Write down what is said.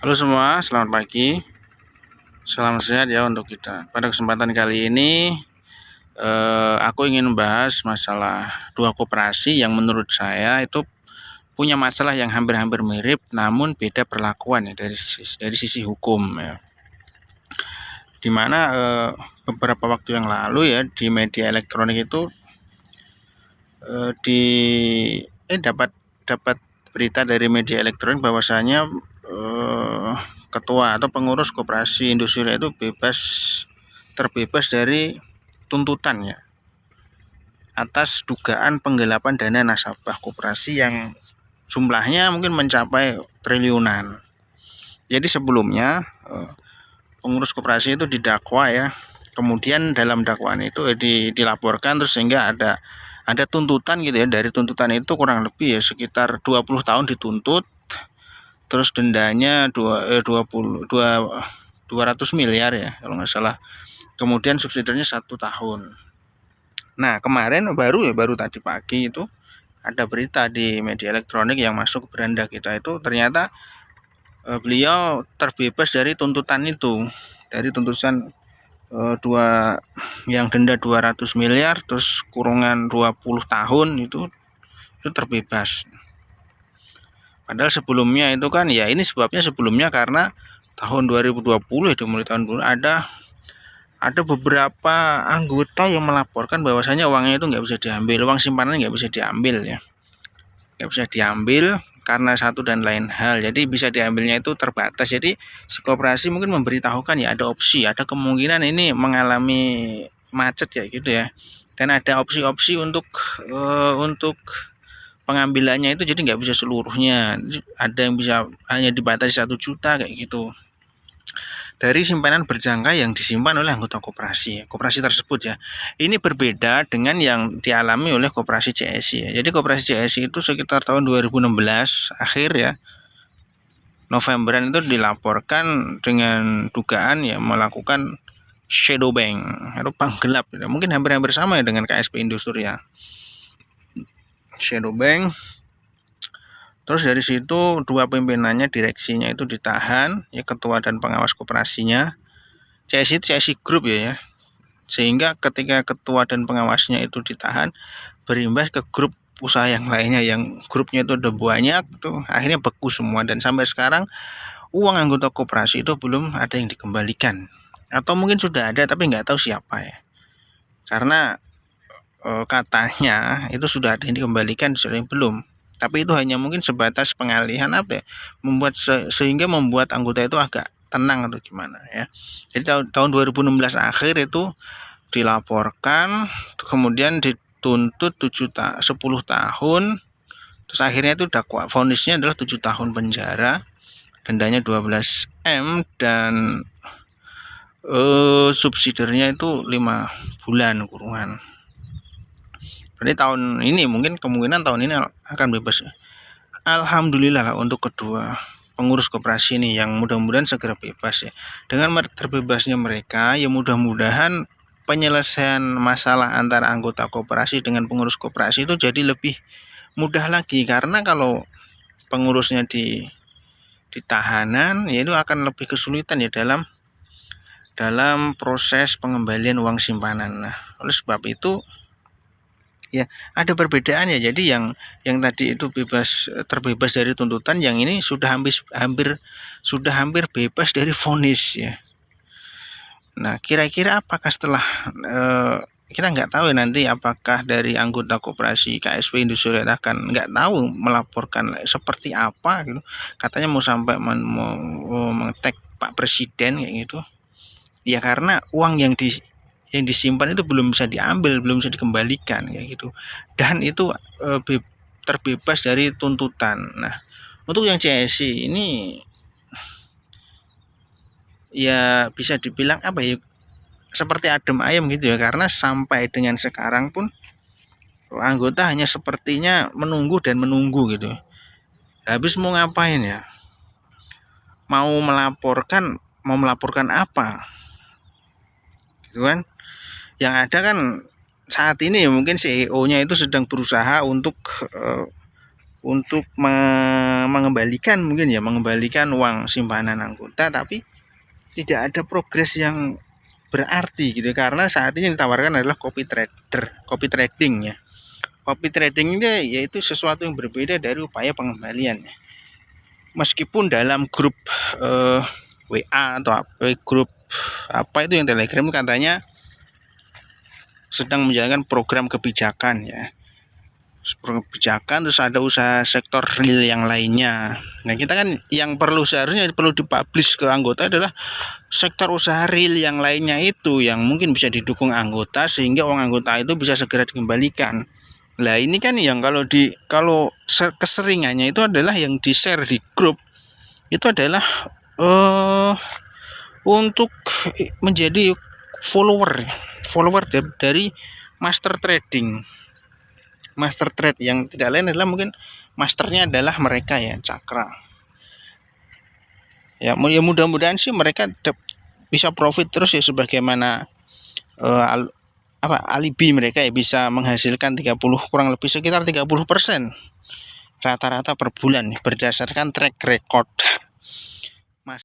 Halo semua, selamat pagi. Salam sehat ya untuk kita. Pada kesempatan kali ini, aku ingin membahas masalah dua koperasi yang menurut saya itu punya masalah yang hampir-hampir mirip, namun beda perlakuan ya dari sisi hukum ya. Dimana beberapa waktu yang lalu ya di media elektronik itu dapat berita dari media elektronik bahwasanya ketua atau pengurus koperasi Indosuria itu terbebas dari tuntutannya atas dugaan penggelapan dana nasabah koperasi yang jumlahnya mungkin mencapai triliunan. Jadi sebelumnya pengurus koperasi itu didakwa ya. Kemudian dalam dakwaan itu dilaporkan terus sehingga ada tuntutan gitu ya. Dari tuntutan itu kurang lebih ya sekitar 20 tahun dituntut. Terus dendanya 200 miliar ya kalau nggak salah. Kemudian subsidinya 1 tahun. Nah kemarin baru tadi pagi itu ada berita di media elektronik yang masuk ke beranda kita itu ternyata beliau terbebas dari tuntutan itu, dari tuntutan yang denda 200 miliar terus kurungan 20 tahun itu terbebas. Padahal sebelumnya itu kan ya ini sebelumnya karena tahun 2020 ya mulai tahun dulu ada beberapa anggota yang melaporkan bahwasanya uangnya itu nggak bisa diambil, uang simpanan nggak bisa diambil ya, nggak bisa diambil karena satu dan lain hal. Jadi bisa diambilnya itu terbatas. Jadi si koperasi mungkin memberitahukan ya ada opsi, ada kemungkinan ini mengalami macet ya gitu ya. Dan ada opsi-opsi untuk pengambilannya itu, jadi nggak bisa seluruhnya, ada yang bisa hanya dibatasi 1 juta kayak gitu dari simpanan berjangka yang disimpan oleh anggota koperasi tersebut ya. Ini berbeda dengan yang dialami oleh koperasi CSI ya. Jadi koperasi CSI itu sekitar tahun 2016 akhir ya, Novemberan itu dilaporkan dengan dugaan ya melakukan shadow bank atau bank gelap ya. Mungkin hampir-hampir sama ya dengan KSP Indosuria. Shadow bank. Terus dari situ dua pimpinannya, direksinya itu ditahan ya, ketua dan pengawas koperasinya. CSI Group ya. Sehingga ketika ketua dan pengawasnya itu ditahan, berimbas ke grup usaha yang lainnya yang grupnya itu udah banyak tuh, akhirnya beku semua. Dan sampai sekarang uang anggota koperasi itu belum ada yang dikembalikan, atau mungkin sudah ada tapi nggak tahu siapa ya. Karena katanya itu sudah ada yang dikembalikan, sudah yang belum, tapi itu hanya mungkin sebatas pengalihan apa ya, sehingga membuat anggota itu agak tenang atau gimana ya. Jadi tahun 2016 akhir itu dilaporkan, kemudian dituntut 10 tahun, terus akhirnya itu dakwa vonisnya adalah 7 tahun penjara, dendanya 12 M dan subsidinya itu 5 bulan kurungan. Jadi tahun ini mungkin kemungkinan tahun ini akan bebas. Alhamdulillah lah untuk kedua pengurus koperasi ini yang mudah-mudahan segera bebas ya. Dengan terbebasnya mereka ya mudah-mudahan penyelesaian masalah antara anggota koperasi dengan pengurus koperasi itu jadi lebih mudah lagi, karena kalau pengurusnya di tahanan ya itu akan lebih kesulitan ya dalam proses pengembalian uang simpanan. Nah, oleh sebab itu ya ada perbedaan ya. Jadi yang tadi itu terbebas dari tuntutan, yang ini sudah hampir bebas dari vonis ya. Nah kira-kira apakah setelah kita nggak tahu ya nanti apakah dari anggota koperasi KSP Indosuria akan nggak tahu melaporkan seperti apa gitu. Katanya mau sampai mau mengetek Pak Presiden kayak gitu ya, karena uang yang disimpan itu belum bisa diambil, belum bisa dikembalikan kayak gitu, dan itu terbebas dari tuntutan. Nah untuk yang CSI ini ya bisa dibilang apa ya, seperti adem ayam gitu ya, karena sampai dengan sekarang pun anggota hanya sepertinya menunggu gitu. Habis mau ngapain ya, mau melaporkan apa gitu kan. Yang ada kan saat ini ya mungkin CEO-nya itu sedang berusaha untuk untuk mengembalikan uang simpanan anggota, tapi tidak ada progres yang berarti gitu, karena saat ini yang ditawarkan adalah copy trading ya. Copy trading ini yaitu sesuatu yang berbeda dari upaya pengembalian. Meskipun dalam grup WA atau grup apa itu yang Telegram katanya sedang menjalankan program kebijakan ya, terus ada usaha sektor real yang lainnya. Nah, kita kan yang seharusnya perlu dipublish ke anggota adalah sektor usaha real yang lainnya itu, yang mungkin bisa didukung anggota sehingga uang anggota itu bisa segera dikembalikan. Lah ini kan yang kalau keseringannya itu adalah yang di share di grup itu adalah untuk menjadi follower dari master trade, yang tidak lain adalah mungkin masternya adalah mereka ya, Cakra ya. Mudah-mudahan sih mereka bisa profit terus ya, sebagaimana alibi mereka ya, bisa menghasilkan kurang lebih sekitar 30% rata-rata per bulan berdasarkan track record